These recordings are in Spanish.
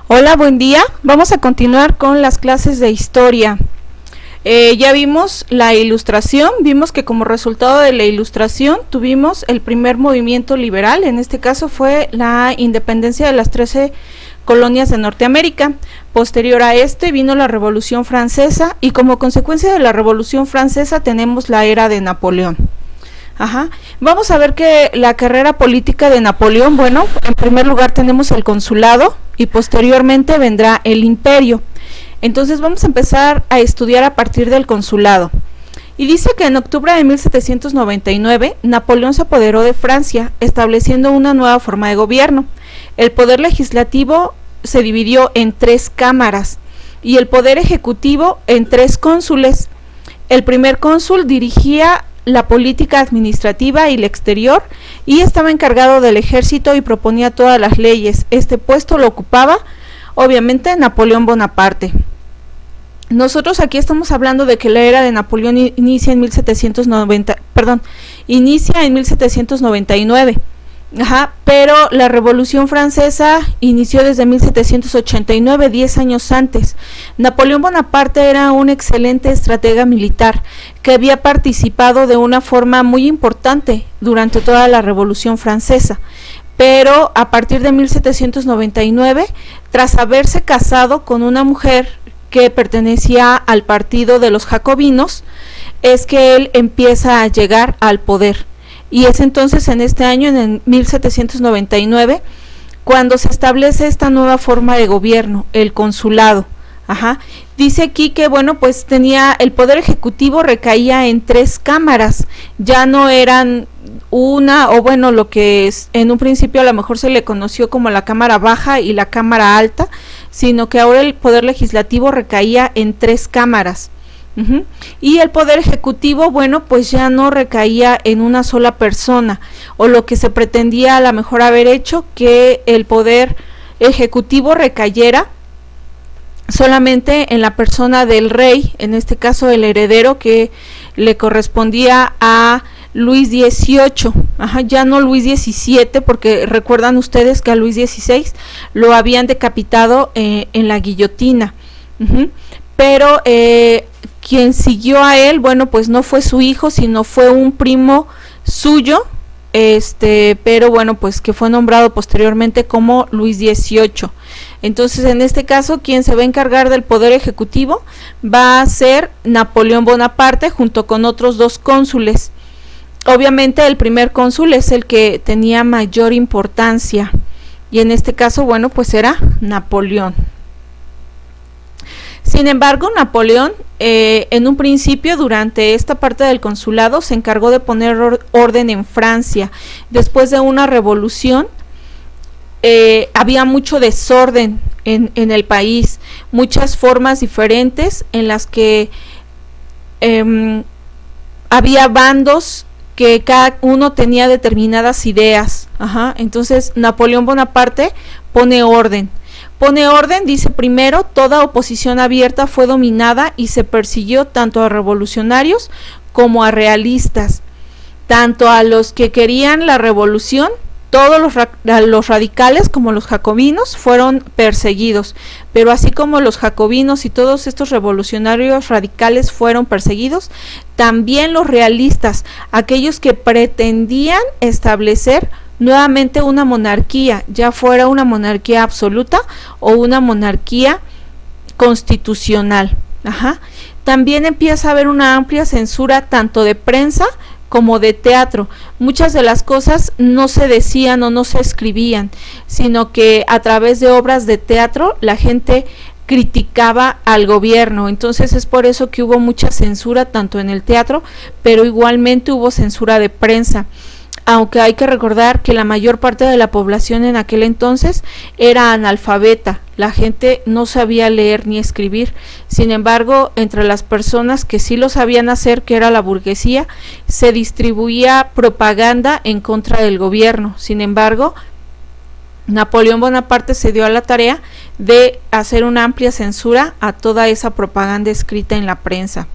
Hola, buen día. Vamos a continuar con las clases de historia. Ya vimos la ilustración, vimos que como resultado de la ilustración tuvimos el primer movimiento liberal, en este caso fue la independencia de las 13 colonias de Norteamérica. Posterior a este vino la Revolución Francesa y como consecuencia de la Revolución Francesa tenemos la era de Napoleón. Vamos a ver que la carrera política de Napoleón, bueno, en primer lugar tenemos el consulado y posteriormente vendrá el imperio. Entonces vamos a empezar a estudiar a partir del consulado. Y dice que en octubre de 1799 Napoleón se apoderó de Francia, estableciendo una nueva forma de gobierno. El poder legislativo se dividió en 3 cámaras y el poder ejecutivo en 3 cónsules. El primer cónsul dirigía la política administrativa y el exterior y estaba encargado del ejército y proponía todas las leyes. Este puesto lo ocupaba obviamente Napoleón Bonaparte. Nosotros aquí estamos hablando de que la era de Napoleón inicia en 1799. Pero la Revolución Francesa inició desde 1789, 10 años antes. Napoleón Bonaparte era un excelente estratega militar que había participado de una forma muy importante durante toda la Revolución Francesa. Pero a partir de 1799, tras haberse casado con una mujer que pertenecía al partido de los jacobinos, es que él empieza a llegar al poder. Y es entonces en este año, en el 1799, cuando se establece esta nueva forma de gobierno, el consulado. Dice aquí que bueno, pues tenía el poder ejecutivo recaía en 3 cámaras, ya no eran una, o bueno, lo que es, en un principio a lo mejor se le conoció como la cámara baja y la cámara alta, sino que ahora el poder legislativo recaía en 3 cámaras. Y el poder ejecutivo, bueno, pues ya no recaía en una sola persona, o lo que se pretendía a lo mejor haber hecho, que el poder ejecutivo recayera solamente en la persona del rey, en este caso el heredero que le correspondía a Luis XVIII, ya no Luis XVII, porque recuerdan ustedes que a Luis XVI lo habían decapitado en la guillotina, pero quien siguió a él, bueno, pues no fue su hijo, sino fue un primo suyo, pero bueno, pues que fue nombrado posteriormente como Luis XVIII. Entonces, en este caso, quien se va a encargar del poder ejecutivo va a ser Napoleón Bonaparte junto con otros 2 cónsules. Obviamente el primer cónsul es el que tenía mayor importancia y en este caso, bueno, pues era Napoleón. Sin embargo, Napoleón en un principio, durante esta parte del consulado, se encargó de poner orden en Francia. Después de una revolución, había mucho desorden en el país, muchas formas diferentes en las que había bandos que cada uno tenía determinadas ideas. Entonces Napoleón Bonaparte pone orden, dice: primero, toda oposición abierta fue dominada y se persiguió tanto a revolucionarios como a realistas, tanto a los que querían la revolución. Todos los radicales como los jacobinos fueron perseguidos, pero así como los jacobinos y todos estos revolucionarios radicales fueron perseguidos, también los realistas, aquellos que pretendían establecer nuevamente una monarquía, ya fuera una monarquía absoluta o una monarquía constitucional. También empieza a haber una amplia censura tanto de prensa como de teatro. Muchas de las cosas no se decían o no se escribían, sino que a través de obras de teatro la gente criticaba al gobierno. Entonces es por eso que hubo mucha censura tanto en el teatro, pero igualmente hubo censura de prensa. Aunque hay que recordar que la mayor parte de la población en aquel entonces era analfabeta, la gente no sabía leer ni escribir. Sin embargo, entre las personas que sí lo sabían hacer, que era la burguesía, se distribuía propaganda en contra del gobierno. Sin embargo, Napoleón Bonaparte se dio a la tarea de hacer una amplia censura a toda esa propaganda escrita en la prensa.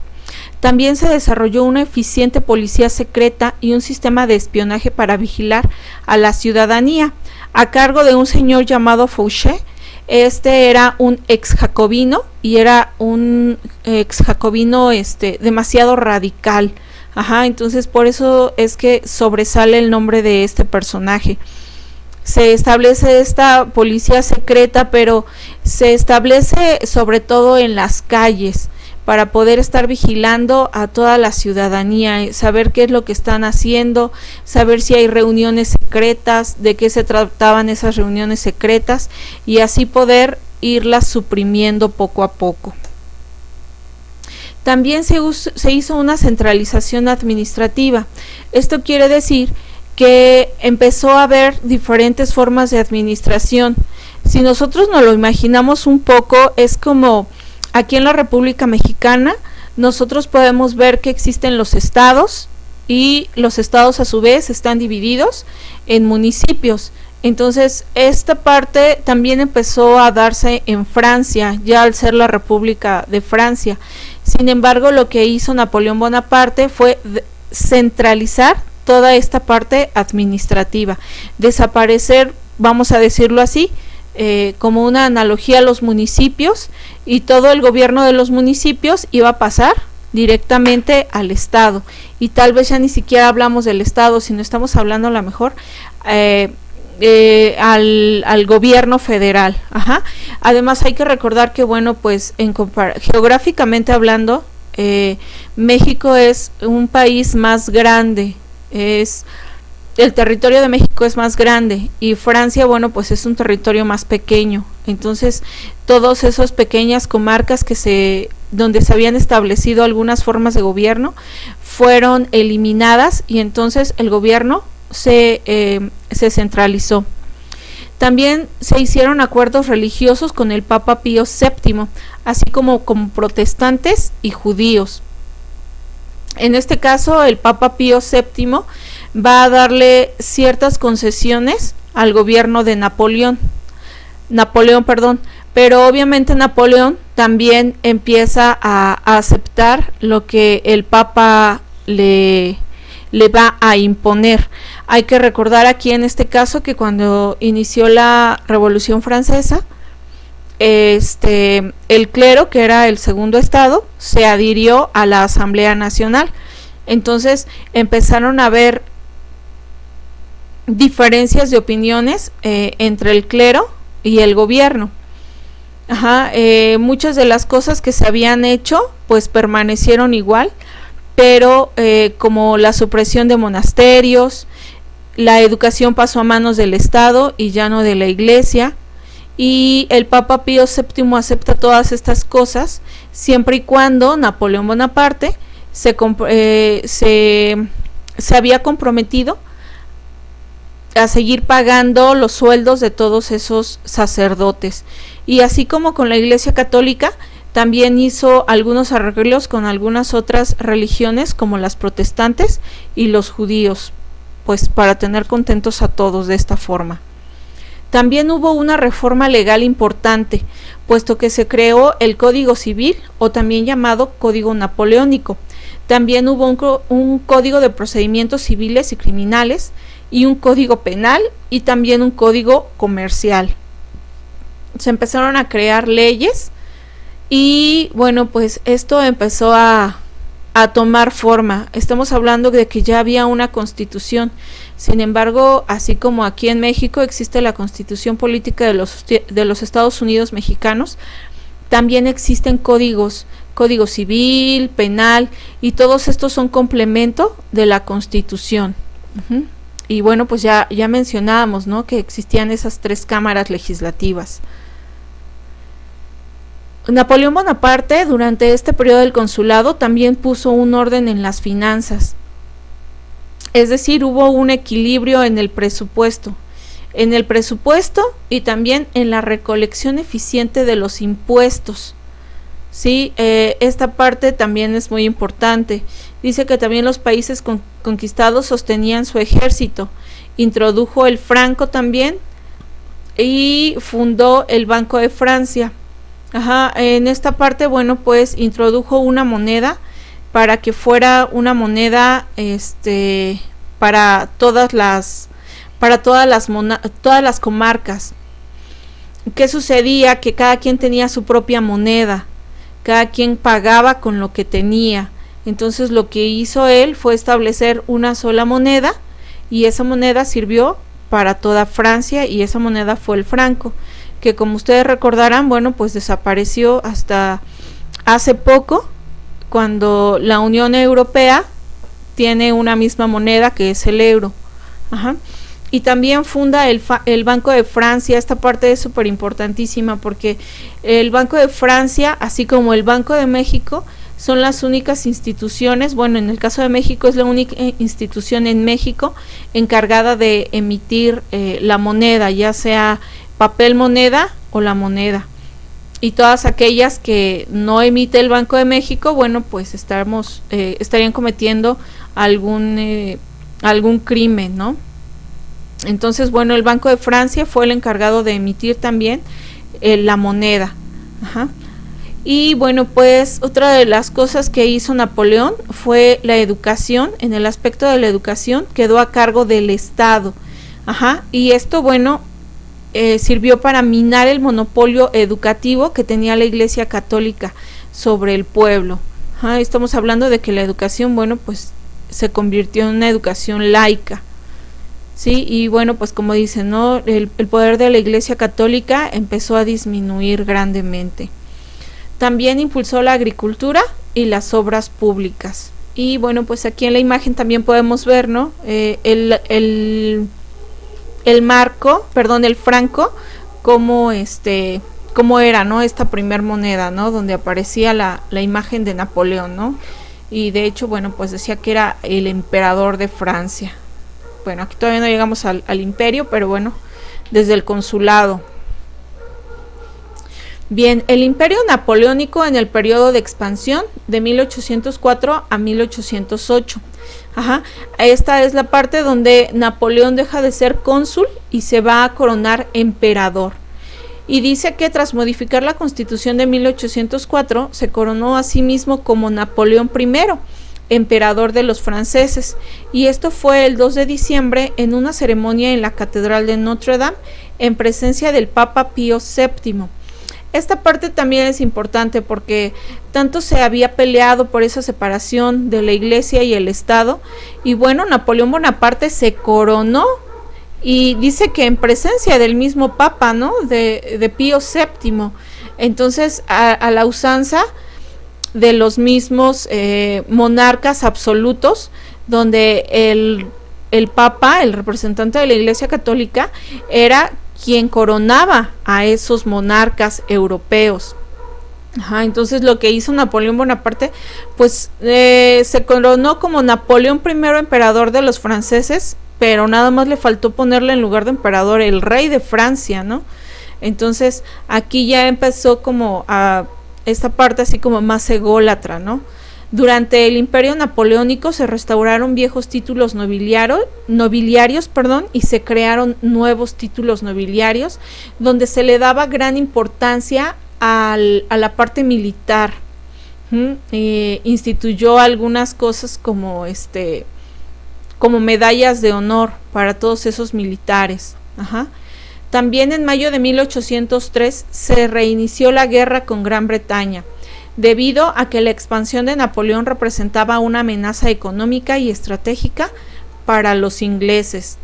También se desarrolló una eficiente policía secreta y un sistema de espionaje para vigilar a la ciudadanía, a cargo de un señor llamado Fouché. Este era un ex jacobino y era un ex jacobino demasiado radical. Entonces por eso es que sobresale el nombre de este personaje. Se establece esta policía secreta, pero se establece sobre todo en las calles para poder estar vigilando a toda la ciudadanía, saber qué es lo que están haciendo, saber si hay reuniones secretas, de qué se trataban esas reuniones secretas y así poder irlas suprimiendo poco a poco. También se hizo una centralización administrativa. Esto quiere decir que empezó a haber diferentes formas de administración. Si nosotros nos lo imaginamos un poco, es como aquí en la República Mexicana, nosotros podemos ver que existen los estados y los estados a su vez están divididos en municipios. Entonces esta parte también empezó a darse en Francia, ya al ser la República de Francia. Sin embargo, lo que hizo Napoleón Bonaparte fue centralizar toda esta parte administrativa, desaparecer, vamos a decirlo así, como una analogía a los municipios, y todo el gobierno de los municipios iba a pasar directamente al Estado, y tal vez ya ni siquiera hablamos del Estado, sino estamos hablando a lo mejor al gobierno federal. Además hay que recordar que bueno, pues geográficamente hablando, México es un país más grande, el territorio de México es más grande, y Francia, bueno, pues es un territorio más pequeño. Entonces todas esas pequeñas comarcas donde se habían establecido algunas formas de gobierno fueron eliminadas, y entonces el gobierno se centralizó. También se hicieron acuerdos religiosos con el Papa Pío VII, así como con protestantes y judíos. En este caso, el Papa Pío VII va a darle ciertas concesiones al gobierno de Napoleón, pero obviamente Napoleón también empieza a aceptar lo que el Papa le va a imponer. Hay que recordar aquí en este caso que cuando inició la Revolución Francesa, el clero, que era el segundo estado, se adhirió a la Asamblea Nacional. Entonces empezaron a haber diferencias de opiniones entre el clero y el gobierno. Muchas de las cosas que se habían hecho pues permanecieron igual, pero como la supresión de monasterios, la educación pasó a manos del Estado y ya no de la Iglesia, y el Papa Pío VII acepta todas estas cosas siempre y cuando Napoleón Bonaparte se había comprometido a seguir pagando los sueldos de todos esos sacerdotes. Y así como con la Iglesia Católica, también hizo algunos arreglos con algunas otras religiones como las protestantes y los judíos, pues para tener contentos a todos de esta forma. También hubo una reforma legal importante, puesto que se creó el Código Civil, o también llamado Código Napoleónico. También hubo un Código de Procedimientos Civiles y Criminales, y un Código Penal, y también un Código Comercial. Se empezaron a crear leyes, y bueno, pues esto empezó a tomar forma. Estamos hablando de que ya había una constitución. Sin embargo, así como aquí en México existe la Constitución Política de los Estados Unidos Mexicanos, también existen códigos, Código Civil, Penal, y todos estos son complemento de la Constitución. Y bueno, pues ya mencionábamos, ¿no?, que existían esas 3 cámaras legislativas. Napoleón Bonaparte, durante este periodo del consulado, también puso un orden en las finanzas. Es decir, hubo un equilibrio en el presupuesto y también en la recolección eficiente de los impuestos. Sí, esta parte también es muy importante. Dice que también los países conquistados sostenían su ejército, introdujo el franco también y fundó el Banco de Francia. En esta parte, bueno, pues introdujo una moneda para que fuera una moneda para todas las comarcas. ¿qué sucedía? Que cada quien tenía su propia moneda, cada quien pagaba con lo que tenía. Entonces lo que hizo él fue establecer una sola moneda, y esa moneda sirvió para toda Francia, y esa moneda fue el franco, que como ustedes recordarán, bueno, pues desapareció hasta hace poco, cuando la Unión Europea tiene una misma moneda que es el euro. Ajá. Y también funda el Banco de Francia. Esta parte es súper importantísima, porque el Banco de Francia, así como el Banco de México, son las únicas instituciones, bueno, en el caso de México es la única institución en México encargada de emitir la moneda, ya sea papel moneda o la moneda. Y todas aquellas que no emite el Banco de México, bueno, pues estarían cometiendo algún crimen, ¿no? Entonces, bueno, el Banco de Francia fue el encargado de emitir también la moneda. Ajá. Y bueno, pues otra de las cosas que hizo Napoleón fue la educación. En el aspecto de la educación quedó a cargo del Estado. Ajá. Y esto, bueno, sirvió para minar el monopolio educativo que tenía la Iglesia Católica sobre el pueblo. Ajá. Estamos hablando de que la educación, bueno, pues se convirtió en una educación laica. Sí, y bueno, pues como dicen, ¿no? El poder de la Iglesia Católica empezó a disminuir grandemente. También impulsó la agricultura y las obras públicas. Y bueno, pues aquí en la imagen también podemos ver, ¿no? El franco, cómo era, ¿no? Esta primer moneda, ¿no? Donde aparecía la imagen de Napoleón, ¿no? Y de hecho, bueno, pues decía que era el emperador de Francia. Bueno, aquí todavía no llegamos al imperio, pero bueno, desde el consulado. Bien, el imperio napoleónico en el periodo de expansión de 1804 a 1808. Ajá. Esta es la parte donde Napoleón deja de ser cónsul y se va a coronar emperador. Y dice que tras modificar la Constitución de 1804, se coronó a sí mismo como Napoleón I, emperador de los franceses. Y esto fue el 2 de diciembre en una ceremonia en la Catedral de Notre Dame, en presencia del Papa Pío VII. Esta parte también es importante porque tanto se había peleado por esa separación de la Iglesia y el Estado, y bueno, Napoleón Bonaparte se coronó, y dice que en presencia del mismo Papa, ¿no? De Pío VII. Entonces, a la usanza de los mismos monarcas absolutos, donde el Papa, el representante de la Iglesia Católica, era quien coronaba a esos monarcas europeos. Ajá, entonces lo que hizo Napoleón Bonaparte, pues se coronó como Napoleón I, emperador de los franceses, pero nada más le faltó ponerle en lugar de emperador el rey de Francia, ¿no? Entonces aquí ya empezó como a esta parte así como más ególatra, ¿no? Durante el imperio napoleónico se restauraron viejos títulos nobiliarios, y se crearon nuevos títulos nobiliarios, donde se le daba gran importancia a la parte militar. Instituyó algunas cosas como medallas de honor para todos esos militares. Ajá. También en mayo de 1803 se reinició la guerra con Gran Bretaña, debido a que la expansión de Napoleón representaba una amenaza económica y estratégica para los ingleses.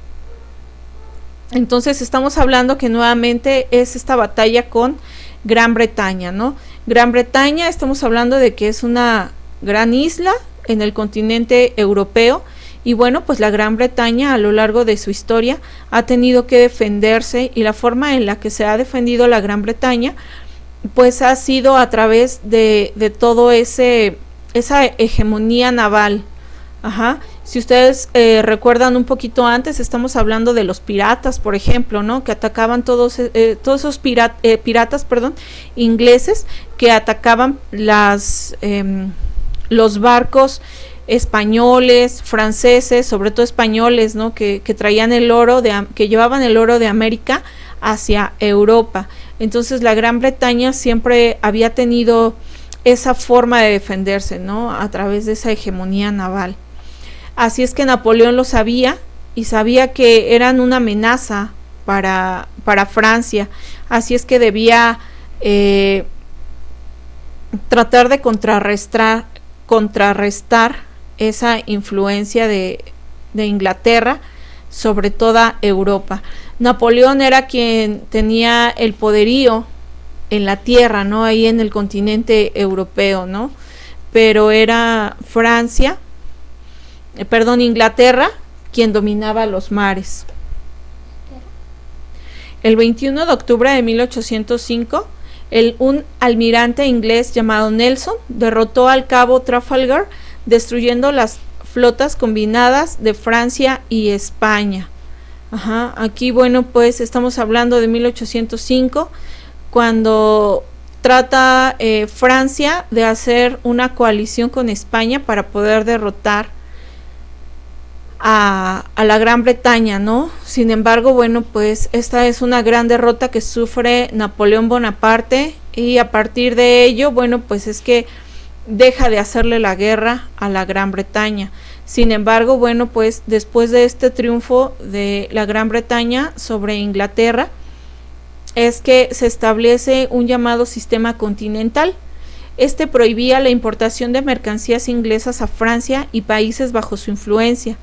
Entonces estamos hablando que nuevamente es esta batalla con Gran Bretaña, ¿no? Gran Bretaña, estamos hablando de que es una gran isla en el continente europeo, y bueno, pues la Gran Bretaña a lo largo de su historia ha tenido que defenderse, y la forma en la que se ha defendido la Gran Bretaña pues ha sido a través de todo esa hegemonía naval. Ajá. Si ustedes recuerdan un poquito antes, estamos hablando de los piratas, por ejemplo, ¿no? Que atacaban todos esos piratas, ingleses, que atacaban los barcos españoles, franceses, sobre todo españoles, ¿no? Que traían el oro que llevaban el oro de América hacia Europa. Entonces la Gran Bretaña siempre había tenido esa forma de defenderse, ¿no? A través de esa hegemonía naval. Así es que Napoleón lo sabía, y sabía que eran una amenaza para Francia. Así es que debía tratar de contrarrestar esa influencia de Inglaterra sobre toda Europa. Napoleón era quien tenía el poderío en la tierra, ¿no? Ahí en el continente europeo, ¿no? Pero era Inglaterra quien dominaba los mares. El 21 de octubre de 1805, un almirante inglés llamado Nelson derrotó al cabo Trafalgar, destruyendo las flotas combinadas de Francia y España. Aquí, bueno, pues estamos hablando de 1805, cuando trata Francia de hacer una coalición con España para poder derrotar a la Gran Bretaña, ¿no? Sin embargo, bueno, pues esta es una gran derrota que sufre Napoleón Bonaparte, y a partir de ello, bueno, pues es que deja de hacerle la guerra a la Gran Bretaña. Sin embargo, bueno, pues después de este triunfo de la Gran Bretaña sobre Inglaterra, es que se establece un llamado sistema continental. Este prohibía la importación de mercancías inglesas a Francia y países bajo su influencia.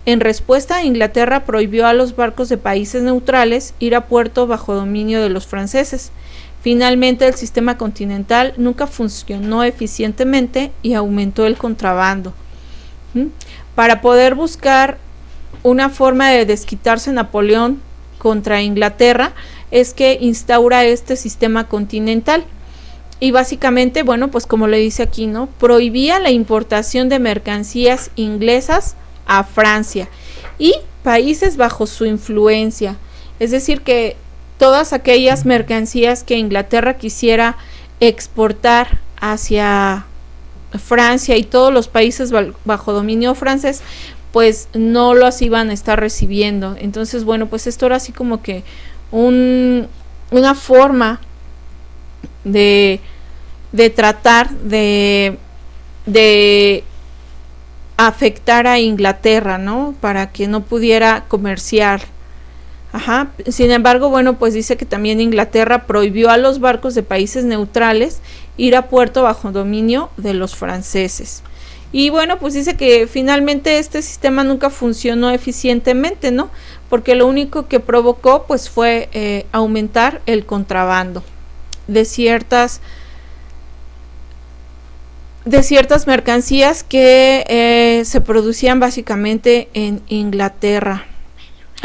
En respuesta, Inglaterra prohibió a los barcos de países neutrales ir a puerto bajo dominio de los franceses. Finalmente, el sistema continental nunca funcionó eficientemente y aumentó el contrabando. Para poder buscar una forma de desquitarse Napoleón contra Inglaterra, es que instaura este sistema continental. Y básicamente, bueno, pues como le dice aquí, ¿no? Prohibía la importación de mercancías inglesas a Francia y países bajo su influencia. Es decir, que todas aquellas mercancías que Inglaterra quisiera exportar hacia Francia y todos los países bajo dominio francés, pues no los iban a estar recibiendo. Entonces, bueno, pues esto era así como que una forma de tratar de afectar a Inglaterra, ¿no? Para que no pudiera comerciar. Sin embargo, bueno, pues dice que también Inglaterra prohibió a los barcos de países neutrales ir a puerto bajo dominio de los franceses. Y bueno, pues dice que finalmente este sistema nunca funcionó eficientemente, ¿no? Porque lo único que provocó pues fue aumentar el contrabando de ciertas mercancías que se producían básicamente en Inglaterra.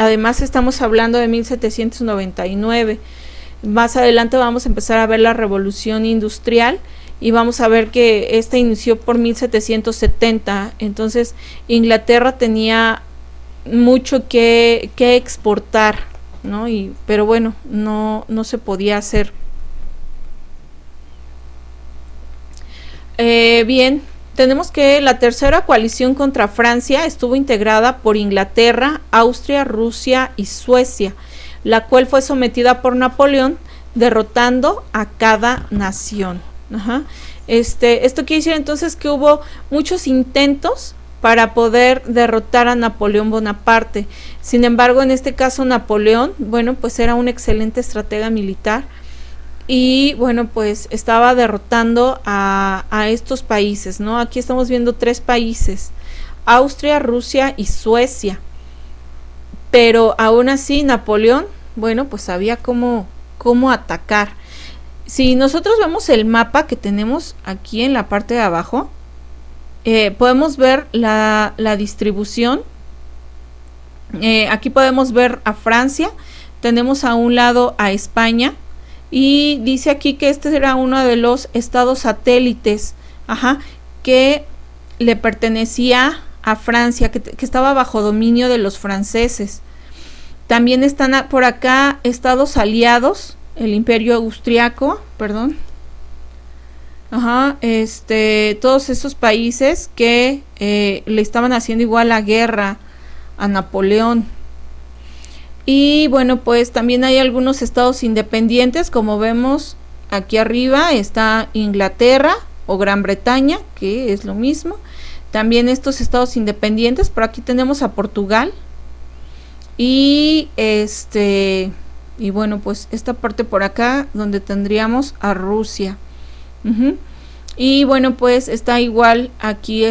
Además, estamos hablando de 1799. Más adelante vamos a empezar a ver la revolución industrial y vamos a ver que esta inició por 1770. Entonces, Inglaterra tenía mucho que exportar, ¿no? Pero bueno, no se podía hacer. Bien, tenemos que la tercera coalición contra Francia estuvo integrada por Inglaterra, Austria, Rusia y Suecia, la cual fue sometida por Napoleón, derrotando a cada nación. Esto quiere decir entonces que hubo muchos intentos para poder derrotar a Napoleón Bonaparte. Sin embargo, en este caso Napoleón, bueno, pues era un excelente estratega militar. Y bueno, pues estaba derrotando a estos países, ¿no? Aquí estamos viendo 3 países: Austria, Rusia y Suecia. Pero aún así Napoleón, bueno, pues sabía cómo atacar. Si nosotros vemos el mapa que tenemos aquí en la parte de abajo, podemos ver la distribución. Aquí podemos ver a Francia, tenemos a un lado a España, y dice aquí que este era uno de los estados satélites, que le pertenecía a Francia, que estaba bajo dominio de los franceses. También están por acá estados aliados, el Imperio Austriaco, todos esos países que le estaban haciendo igual la guerra a Napoleón. Y bueno, pues también hay algunos estados independientes, como vemos aquí arriba está Inglaterra o Gran Bretaña, que es lo mismo. También estos estados independientes, por aquí tenemos a Portugal. y y bueno, pues esta parte por acá donde tendríamos a Rusia. Y bueno, pues está igual aquí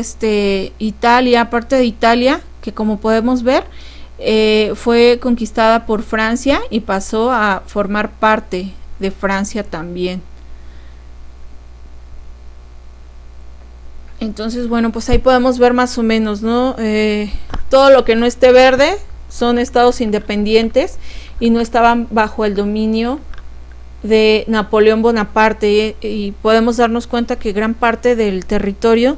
Italia, parte de Italia, que como podemos ver fue conquistada por Francia y pasó a formar parte de Francia también. Entonces, bueno, pues ahí podemos ver más o menos, ¿no? Todo lo que no esté verde son estados independientes y no estaban bajo el dominio de Napoleón Bonaparte, y podemos darnos cuenta que gran parte del territorio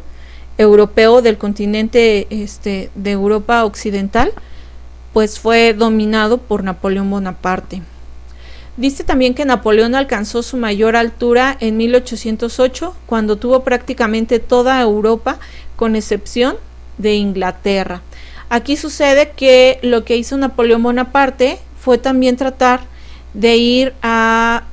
europeo, del continente de Europa occidental, pues fue dominado por Napoleón Bonaparte. Dice también que Napoleón alcanzó su mayor altura en 1808, cuando tuvo prácticamente toda Europa, con excepción de Inglaterra. Aquí sucede que lo que hizo Napoleón Bonaparte fue también tratar de ir a...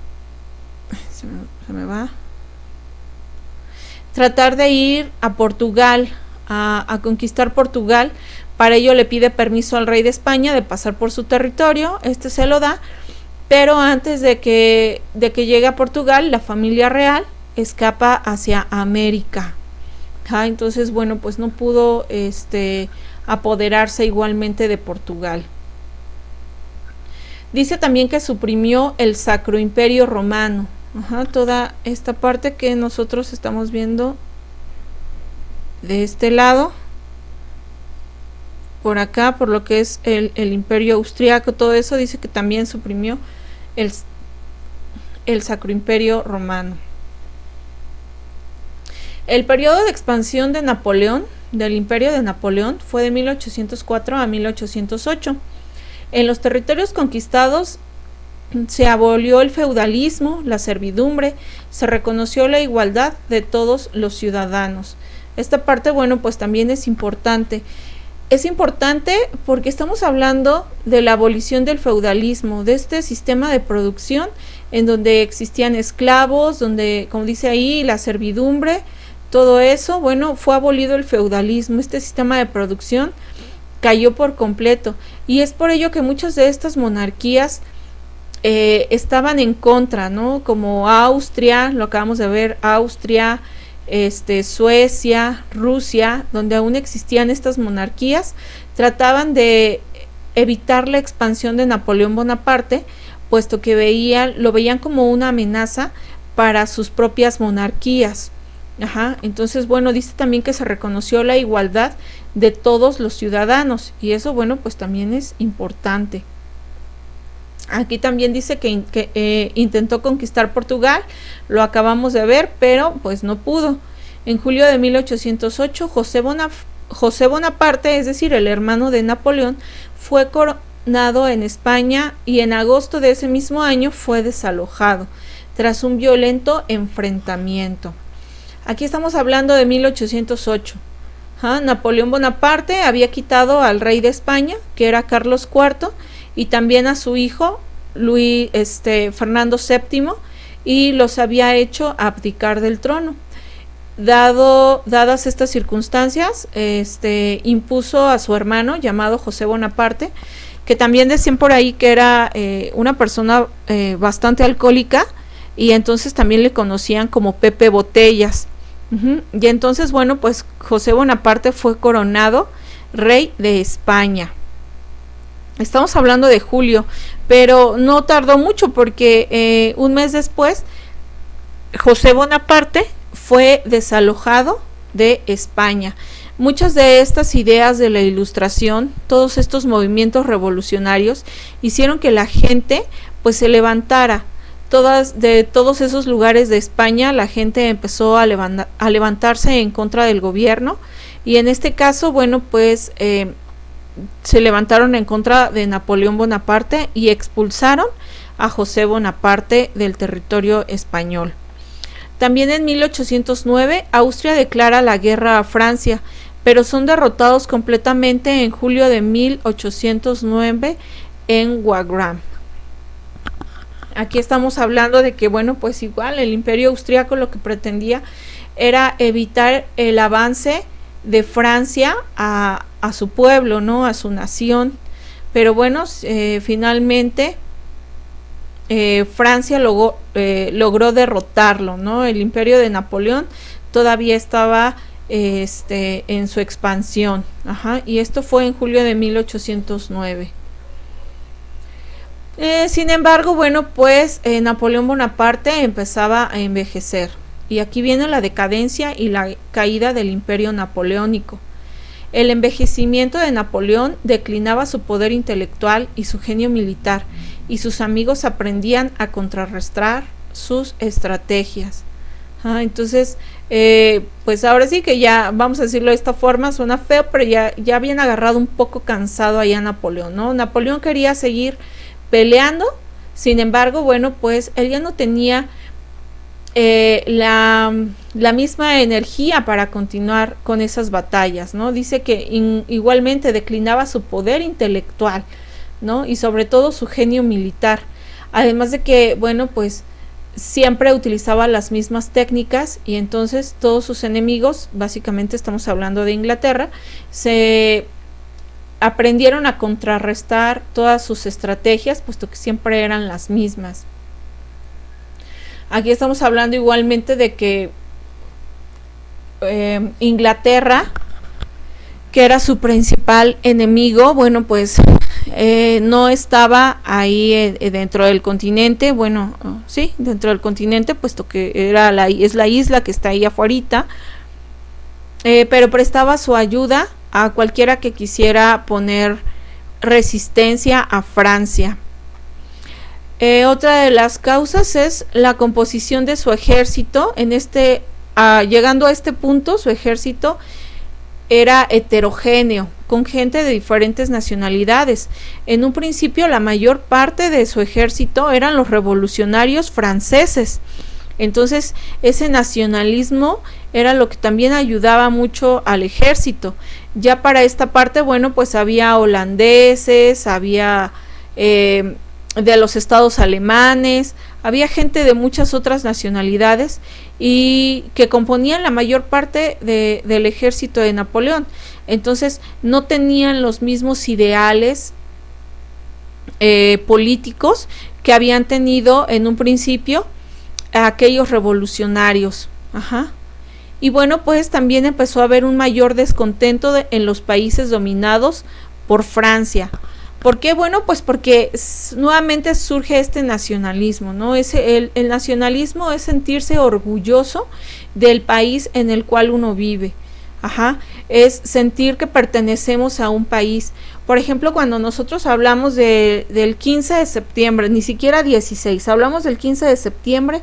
tratar de ir a Portugal, a conquistar Portugal. Para ello le pide permiso al rey de España de pasar por su territorio, se lo da, pero antes de que llegue a Portugal, la familia real escapa hacia América. Entonces, bueno, pues no pudo apoderarse igualmente de Portugal. Dice también que suprimió el Sacro Imperio Romano. Toda esta parte que nosotros estamos viendo de este lado, por acá, por lo que es el Imperio Austriaco, todo eso, dice que también suprimió el Sacro Imperio Romano. El periodo de expansión de Napoleón, del Imperio de Napoleón, fue de 1804 a 1808. En los territorios conquistados se abolió el feudalismo, la servidumbre, se reconoció la igualdad de todos los ciudadanos. Esta parte, bueno, pues también es importante. Es importante porque estamos hablando de la abolición del feudalismo, de este sistema de producción en donde existían esclavos, donde, como dice ahí, la servidumbre, todo eso, bueno, fue abolido el feudalismo, este sistema de producción cayó por completo, y es por ello que muchas de estas monarquías estaban en contra, ¿no? Como Austria, lo acabamos de ver, Austria, Suecia, Rusia, donde aún existían estas monarquías, trataban de evitar la expansión de Napoleón Bonaparte, puesto que lo veían como una amenaza para sus propias monarquías. Entonces, bueno, dice también que se reconoció la igualdad de todos los ciudadanos, y eso, bueno, pues también es importante. Aquí también dice que intentó conquistar Portugal, lo acabamos de ver, pero pues no pudo. En julio de 1808, José Bonaparte, es decir, el hermano de Napoleón, fue coronado en España, y en agosto de ese mismo año fue desalojado, tras un violento enfrentamiento. Aquí estamos hablando de 1808. Napoleón Bonaparte había quitado al rey de España, que era Carlos IV, y también a su hijo Fernando VII, y los había hecho abdicar del trono. Dadas estas circunstancias, impuso a su hermano llamado José Bonaparte, que también decían por ahí que era una persona bastante alcohólica, y entonces también le conocían como Pepe Botellas. Y entonces, bueno, pues José Bonaparte fue coronado rey de España. Estamos hablando de julio, pero no tardó mucho, porque un mes después José Bonaparte fue desalojado de España. Muchas de estas ideas de la Ilustración, todos estos movimientos revolucionarios, hicieron que la gente pues se levantara. De todos esos lugares de España, la gente empezó a levantarse en contra del gobierno, y en este caso, bueno, pues se levantaron en contra de Napoleón Bonaparte y expulsaron a José Bonaparte del territorio español. También en 1809 Austria declara la guerra a Francia, pero son derrotados completamente en julio de 1809 en Wagram. Aquí estamos hablando de que, bueno, pues igual el Imperio Austriaco lo que pretendía era evitar el avance de Francia a su pueblo, ¿no? A su nación. pero bueno, finalmente Francia logró derrotarlo, ¿no? El imperio de Napoleón todavía estaba en su expansión, y esto fue en julio de 1809. Sin embargo, bueno, pues Napoleón Bonaparte empezaba a envejecer, y aquí viene la decadencia y la caída del imperio napoleónico. El envejecimiento de Napoleón declinaba su poder intelectual y su genio militar, y sus amigos aprendían a contrarrestar sus estrategias. Entonces, pues ahora sí que ya, vamos a decirlo de esta forma, suena feo, pero ya habían agarrado un poco cansado ahí a Napoleón, ¿no? Napoleón quería seguir peleando, sin embargo, bueno, pues él ya no tenía la misma energía para continuar con esas batallas, ¿no? Dice que igualmente declinaba su poder intelectual, ¿no? Y sobre todo su genio militar, además de que, bueno, pues siempre utilizaba las mismas técnicas, y entonces todos sus enemigos, básicamente estamos hablando de Inglaterra, se aprendieron a contrarrestar todas sus estrategias, puesto que siempre eran las mismas. Aquí estamos hablando igualmente de que Inglaterra, que era su principal enemigo, bueno, pues no estaba ahí dentro del continente, bueno, sí, dentro del continente, puesto que es la isla que está ahí afuera, pero prestaba su ayuda a cualquiera que quisiera poner resistencia a Francia. Otra de las causas es la composición de su ejército. Llegando a este punto, su ejército era heterogéneo, con gente de diferentes nacionalidades. En un principio, la mayor parte de su ejército eran los revolucionarios franceses. Entonces, ese nacionalismo era lo que también ayudaba mucho al ejército. Ya para esta parte, bueno, pues había holandeses, había de los estados alemanes, había gente de muchas otras nacionalidades, y que componían la mayor parte del ejército de Napoleón. Entonces no tenían los mismos ideales políticos que habían tenido en un principio aquellos revolucionarios. Y bueno, pues también empezó a haber un mayor descontento en los países dominados por Francia. ¿Por qué? Bueno, pues porque nuevamente surge este nacionalismo, ¿no? El nacionalismo es sentirse orgulloso del país en el cual uno vive. Es sentir que pertenecemos a un país. Por ejemplo, cuando nosotros hablamos del 15 de septiembre, ni siquiera 16, hablamos del 15 de septiembre,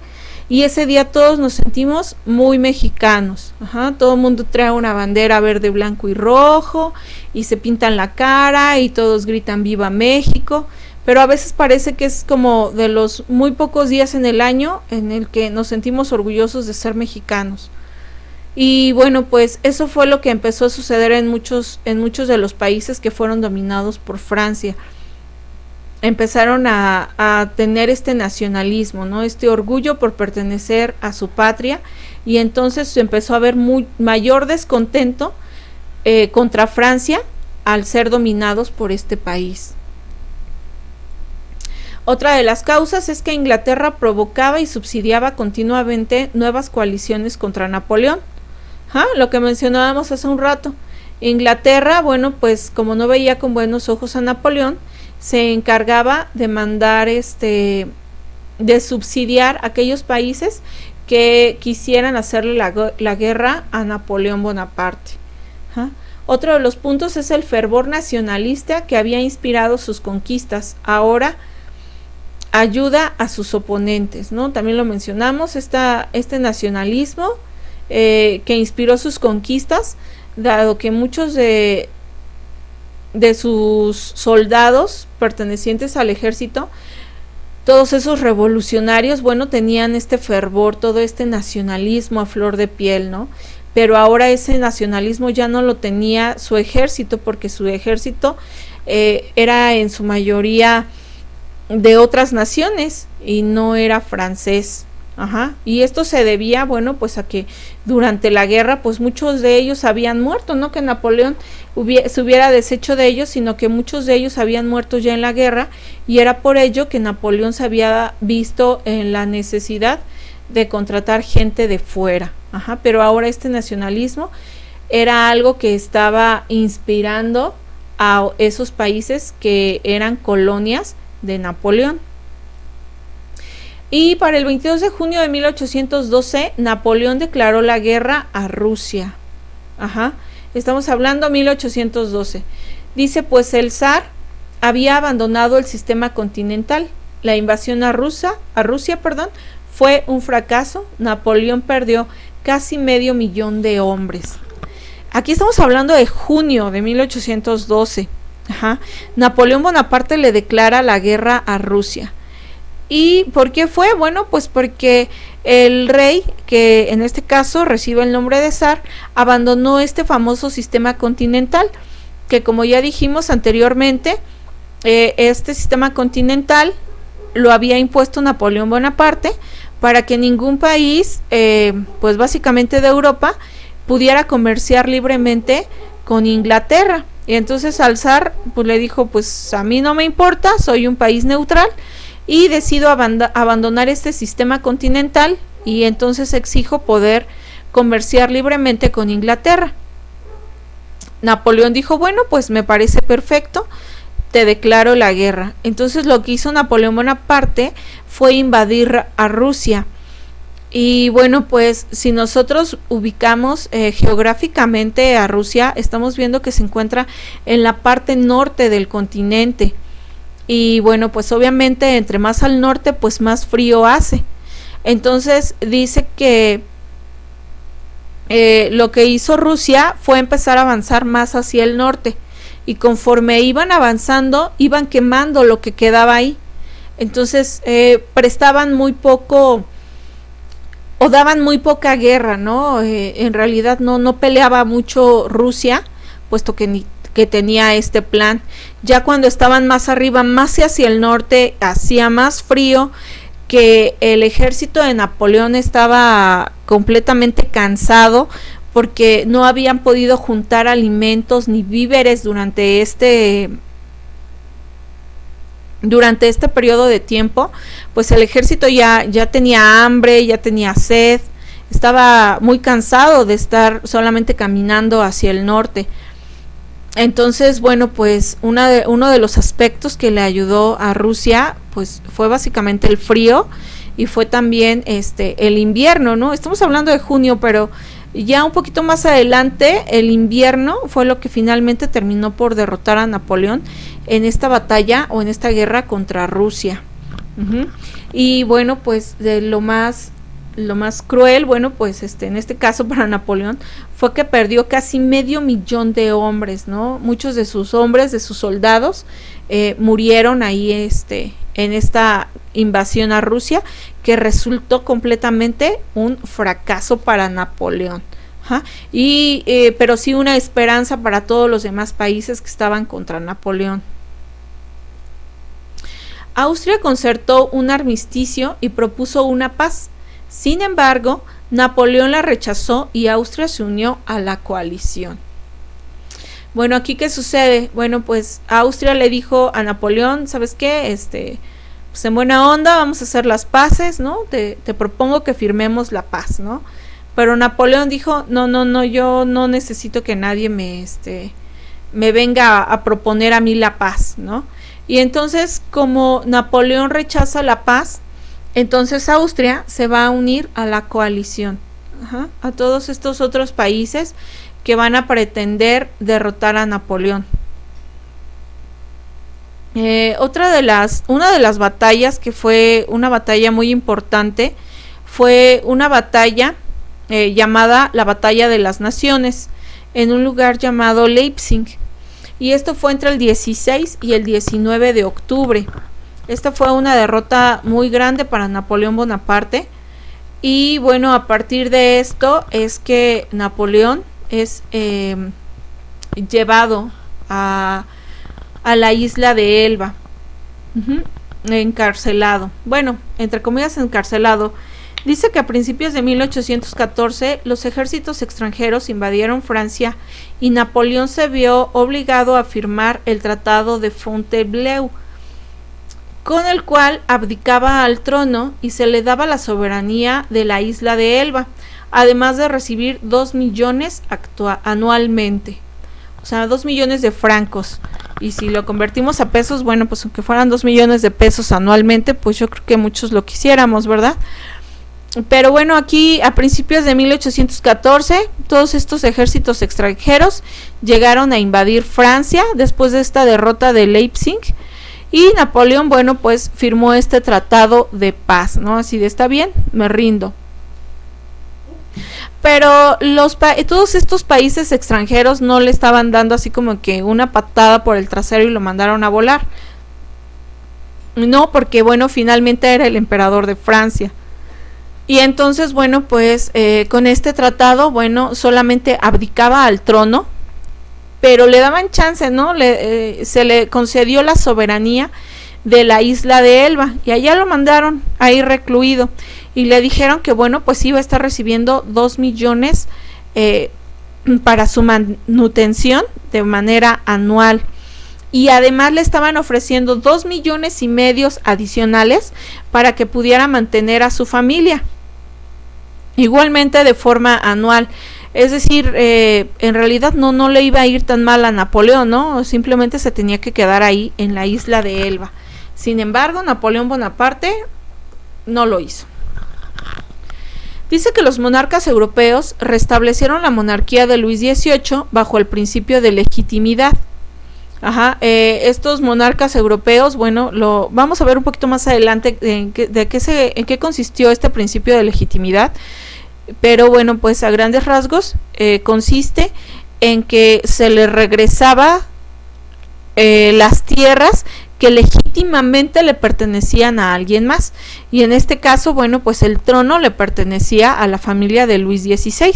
y ese día todos nos sentimos muy mexicanos. Todo el mundo trae una bandera verde, blanco y rojo, y se pintan la cara y todos gritan ¡Viva México! Pero a veces parece que es como de los muy pocos días en el año en el que nos sentimos orgullosos de ser mexicanos. Y bueno, pues eso fue lo que empezó a suceder en muchos de los países que fueron dominados por Francia. Empezaron a tener este nacionalismo, ¿no? Este orgullo por pertenecer a su patria, y entonces se empezó a haber mayor descontento contra Francia al ser dominados por este país. Otra de las causas es que Inglaterra provocaba y subsidiaba continuamente nuevas coaliciones contra Napoleón. Lo que mencionábamos hace un rato. Inglaterra, bueno, pues como no veía con buenos ojos a Napoleón, se encargaba de mandar de subsidiar a aquellos países que quisieran hacerle la guerra a Napoleón Bonaparte. Otro de los puntos es el fervor nacionalista que había inspirado sus conquistas. Ahora ayuda a sus oponentes, ¿no? También lo mencionamos, este nacionalismo que inspiró sus conquistas, dado que muchos de sus soldados pertenecientes al ejército, todos esos revolucionarios, bueno, tenían este fervor, todo este nacionalismo a flor de piel, ¿no? Pero ahora ese nacionalismo ya no lo tenía su ejército, porque su ejército era en su mayoría de otras naciones y no era francés. Ajá, y esto se debía, bueno, pues a que durante la guerra, pues muchos de ellos habían muerto, no que Napoleón se hubiera deshecho de ellos, sino que muchos de ellos habían muerto ya en la guerra, y era por ello que Napoleón se había visto en la necesidad de contratar gente de fuera. Ajá, pero ahora este nacionalismo era algo que estaba inspirando a esos países que eran colonias de Napoleón. Y para el 22 de junio de 1812, Napoleón declaró la guerra a Rusia. Ajá, estamos hablando 1812. Dice, pues el zar había abandonado el sistema continental. La invasión a Rusia, fue un fracaso. Napoleón perdió casi 500,000 de hombres. Aquí estamos hablando de junio de 1812. Ajá. Napoleón Bonaparte le declara la guerra a Rusia. ¿Y por qué fue? Bueno, pues porque el rey, que en este caso recibe el nombre de zar, abandonó este famoso sistema continental, que como ya dijimos anteriormente, este sistema continental lo había impuesto Napoleón Bonaparte para que ningún país, pues básicamente de Europa, pudiera comerciar libremente con Inglaterra. Y entonces al zar pues le dijo, pues a mí no me importa, soy un país neutral, y decido abandonar este sistema continental, y entonces exijo poder comerciar libremente con Inglaterra. Napoleón dijo, bueno, pues me parece perfecto, te declaro la guerra. Entonces lo que hizo Napoleón Bonaparte fue invadir a Rusia. Y bueno, pues si nosotros ubicamos geográficamente a Rusia, estamos viendo que se encuentra en la parte norte del continente. Y bueno, pues obviamente entre más al norte, pues más frío hace. Entonces dice que lo que hizo Rusia fue empezar a avanzar más hacia el norte, y conforme iban avanzando, iban quemando lo que quedaba ahí. Entonces prestaban muy poco o daban muy poca guerra, ¿no? En realidad no peleaba mucho Rusia, puesto que tenía este plan. Ya cuando estaban más arriba, más hacia el norte, hacía más frío, que el ejército de Napoleón estaba completamente cansado porque no habían podido juntar alimentos ni víveres durante este periodo de tiempo. Pues el ejército ya tenía hambre, ya tenía sed, estaba muy cansado de estar solamente caminando hacia el norte. Entonces, bueno, pues uno de los aspectos que le ayudó a Rusia, pues fue básicamente el frío, y fue también el invierno, ¿no? Estamos hablando de junio, pero ya un poquito más adelante, el invierno fue lo que finalmente terminó por derrotar a Napoleón en esta batalla o en esta guerra contra Rusia. Y bueno, pues de lo más cruel, bueno, pues en este caso para Napoleón, fue que perdió casi 500,000 de hombres, ¿no? Muchos de sus hombres, de sus soldados, murieron ahí en esta invasión a Rusia, que resultó completamente un fracaso para Napoleón. Ajá. Pero sí una esperanza para todos los demás países que estaban contra Napoleón. Austria concertó un armisticio y propuso una paz. Sin embargo, Napoleón la rechazó y Austria se unió a la coalición. Bueno, aquí ¿qué sucede? Bueno, pues Austria le dijo a Napoleón, ¿sabes qué? Pues en buena onda vamos a hacer las paces, ¿no? Te propongo que firmemos la paz, ¿no? Pero Napoleón dijo, no, yo no necesito que nadie me venga a proponer a mí la paz, ¿no? Y entonces, como Napoleón rechaza la paz, entonces Austria se va a unir a la coalición, a todos estos otros países que van a pretender derrotar a Napoleón. Una de las batallas que fue una batalla muy importante fue una batalla llamada la Batalla de las Naciones, en un lugar llamado Leipzig, y esto fue entre el 16 y el 19 de octubre. Esta fue una derrota muy grande para Napoleón Bonaparte, y bueno, a partir de esto es que Napoleón es llevado a la isla de Elba, encarcelado, bueno, entre comillas encarcelado. Dice que a principios de 1814 los ejércitos extranjeros invadieron Francia y Napoleón se vio obligado a firmar el Tratado de Fontainebleau, con el cual abdicaba al trono y se le daba la soberanía de la isla de Elba, además de recibir 2 millones anualmente. O sea, 2 millones de francos. Y si lo convertimos a pesos, bueno, pues aunque fueran 2 millones de pesos anualmente, pues yo creo que muchos lo quisiéramos, ¿verdad? Pero bueno, aquí a principios de 1814, todos estos ejércitos extranjeros llegaron a invadir Francia después de esta derrota de Leipzig. Y Napoleón, bueno, pues firmó este tratado de paz, ¿no? Así de, está bien, me rindo. Pero todos estos países extranjeros no le estaban dando así como que una patada por el trasero y lo mandaron a volar. No, porque bueno, finalmente era el emperador de Francia. Y entonces, bueno, pues con este tratado, bueno, solamente abdicaba al trono, pero le daban chance, ¿no? Se le concedió la soberanía de la isla de Elba y allá lo mandaron ahí recluido y le dijeron que bueno, pues iba a estar recibiendo 2 millones para su manutención de manera anual, y además le estaban ofreciendo 2,5 millones adicionales para que pudiera mantener a su familia, igualmente de forma anual. Es decir, en realidad no le iba a ir tan mal a Napoleón, ¿no? Simplemente se tenía que quedar ahí en la isla de Elba. Sin embargo, Napoleón Bonaparte no lo hizo. Dice que los monarcas europeos restablecieron la monarquía de Luis XVIII bajo el principio de legitimidad. Estos monarcas europeos, bueno, lo vamos a ver un poquito más adelante en qué consistió este principio de legitimidad. Pero bueno, pues a grandes rasgos consiste en que se le regresaba las tierras que legítimamente le pertenecían a alguien más, y en este caso, bueno, pues el trono le pertenecía a la familia de Luis XVI,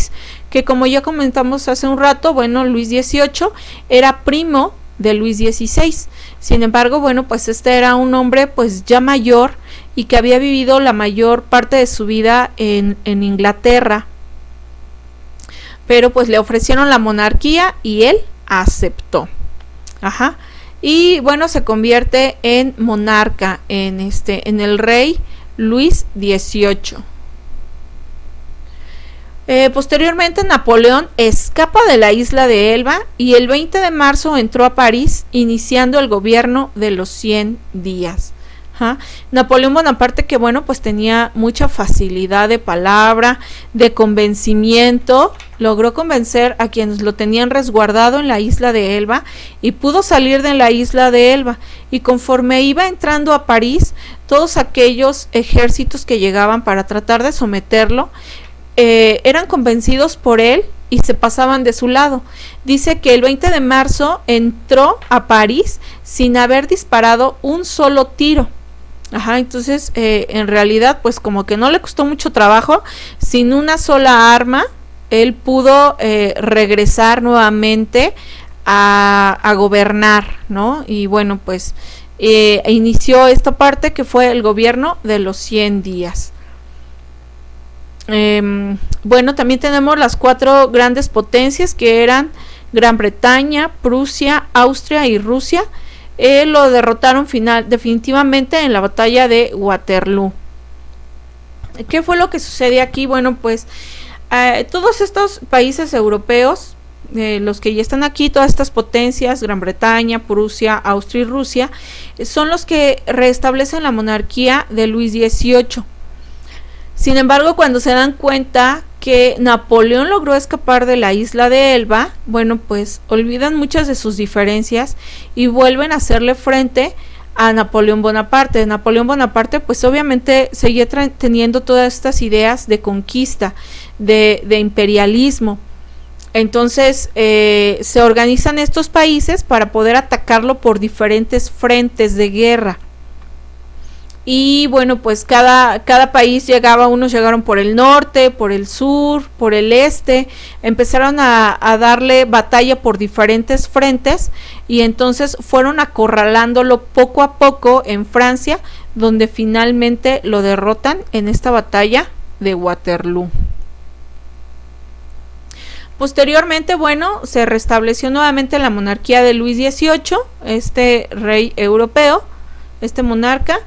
que como ya comentamos hace un rato, bueno, Luis XVIII era primo de Luis XVI. Sin embargo, bueno, pues este era un hombre pues ya mayor y que había vivido la mayor parte de su vida en Inglaterra, pero pues le ofrecieron la monarquía y él aceptó. Y bueno, se convierte en monarca, en el rey Luis XVIII. Posteriormente Napoleón escapa de la isla de Elba y el 20 de marzo entró a París, iniciando el gobierno de los 100 días. Napoleón Bonaparte, que bueno, pues tenía mucha facilidad de palabra, de convencimiento, logró convencer a quienes lo tenían resguardado en la isla de Elba y pudo salir de la isla de Elba, y conforme iba entrando a París, todos aquellos ejércitos que llegaban para tratar de someterlo eran convencidos por él y se pasaban de su lado. Dice que el 20 de marzo entró a París sin haber disparado un solo tiro. Entonces en realidad pues como que no le costó mucho trabajo, sin una sola arma él pudo regresar nuevamente a gobernar, ¿no? Y bueno, pues inició esta parte que fue el gobierno de los 100 días. Bueno, también tenemos las 4 grandes potencias, que eran Gran Bretaña, Prusia, Austria y Rusia. Lo derrotaron definitivamente en la batalla de Waterloo. ¿Qué fue lo que sucedió aquí? Bueno, pues todos estos países europeos, los que ya están aquí, todas estas potencias, Gran Bretaña, Prusia, Austria y Rusia, son los que restablecen la monarquía de Luis XVIII. Sin embargo, cuando se dan cuenta que Napoleón logró escapar de la isla de Elba, bueno, pues olvidan muchas de sus diferencias y vuelven a hacerle frente a Napoleón Bonaparte. Napoleón Bonaparte pues obviamente seguía teniendo todas estas ideas de conquista, de imperialismo. Entonces se organizan estos países para poder atacarlo por diferentes frentes de guerra. Y bueno, pues cada país llegaba, unos llegaron por el norte, por el sur, por el este, empezaron a darle batalla por diferentes frentes, y entonces fueron acorralándolo poco a poco en Francia, donde finalmente lo derrotan en esta batalla de Waterloo. Posteriormente, bueno, se restableció nuevamente la monarquía de Luis XVIII, este rey europeo, este monarca,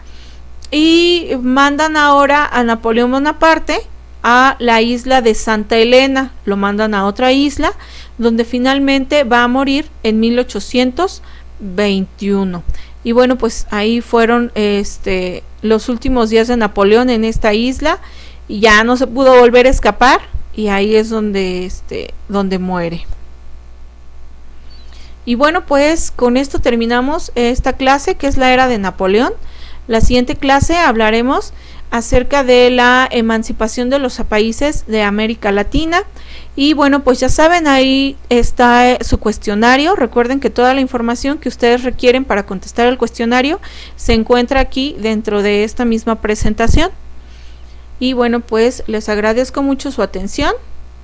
y mandan ahora a Napoleón Bonaparte a la isla de Santa Elena, lo mandan a otra isla, donde finalmente va a morir en 1821. Y bueno, pues ahí fueron los últimos días de Napoleón en esta isla, y ya no se pudo volver a escapar, y ahí es donde muere. Y bueno, pues con esto terminamos esta clase, que es la era de Napoleón. La siguiente clase hablaremos acerca de la emancipación de los países de América Latina. Y bueno, pues ya saben, ahí está su cuestionario. Recuerden que toda la información que ustedes requieren para contestar el cuestionario se encuentra aquí dentro de esta misma presentación. Y bueno, pues les agradezco mucho su atención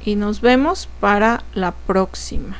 y nos vemos para la próxima.